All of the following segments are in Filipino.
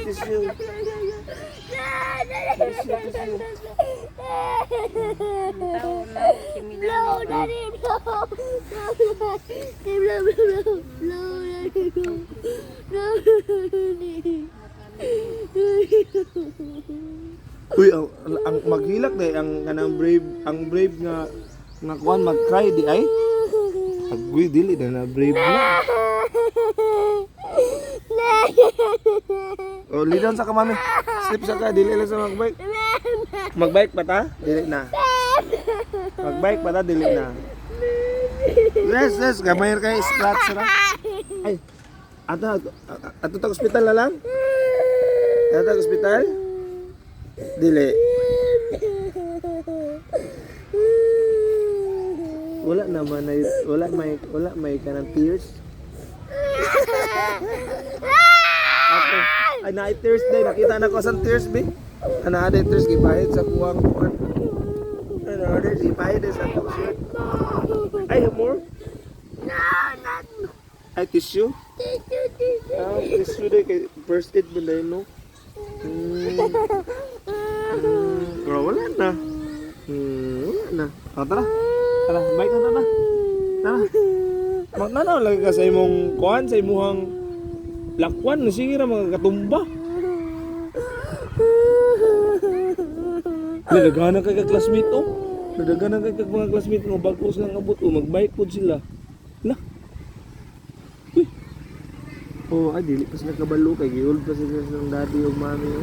tissue. Blow, daddy, blow. Blow, blow, blow, daddy, blow. Blow, daddy. Uy, ang maghilak day ang kanang brave nga kuan mag-cry di ay. Agui dili na brave na. Oh, lidan sa ka mami. Slip sa ka dili lang sa magbike. Magbike pa ta? Dili na. Magbike pa ta dili na. Yes, gamay kay scratch ra. Ay. Ato ta ospital na lang. Ato ta ospital. Dili. Wala naman ay wala may kanang tears. Ako, ay na tears day nakita na ko sa tears be. Ana ada tears gipahid sa kuwang kuan. Ano ada gipahid sa shirt. Ay more. No, not Ay tissue. Tissue day kay first aid ba dai no? Pero wala na. Wala na. O, tara. Tara, bike na na. Tara. Magnanaw lagi ka sa imong kuhan, sa imong lakwan. Sige na mga katumba. Nadaghanan kay ka-classmate o. Nadaghanan kay mga classmate nga bagos lang abot o. Mag-bike po sila. Lah. Uy. Oh, ay, dili pa sila kabalo. Kay gi-hold pa sila ng daddy o mami o.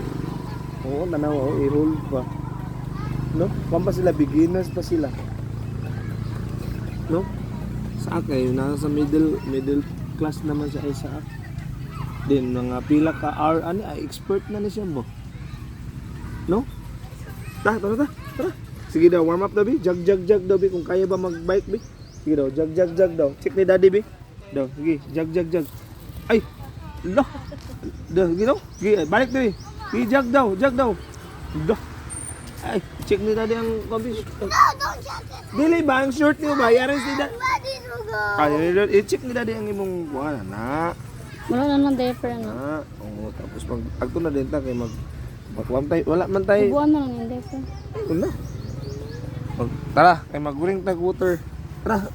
Oo, tanaw o. I-hold pa. No? Kung pa sila, beginners pa sila. No? Sa kayo, nasa middle class naman siya ay sa din mga pila ka hour ani ay expert na ni siya mo. No? Tara. Sige daw, warm up daw bi. Jog daw bi kung kaya ba mag-bike bi. Sige daw, jog daw. Check ni daddy bi. Daw, sige, jog. Ay. Lah. Daw, sige daw. Sige, balik daw bi. Sige, jog daw. Daw. Ay, check ni daddy ang computer. No, don't check it. Dili ba ang short niyo ba? Yaran si daddy. Where did you go? Ay, i-check ni daddy ang imong kuha na. Wala na ng diaper na. Oo, tapos pag agto na din ta kay magkuam tayo. Wala man tayo. Buwan na lang yung diaper. Ano? Tara, kay maguring tag water. Tara,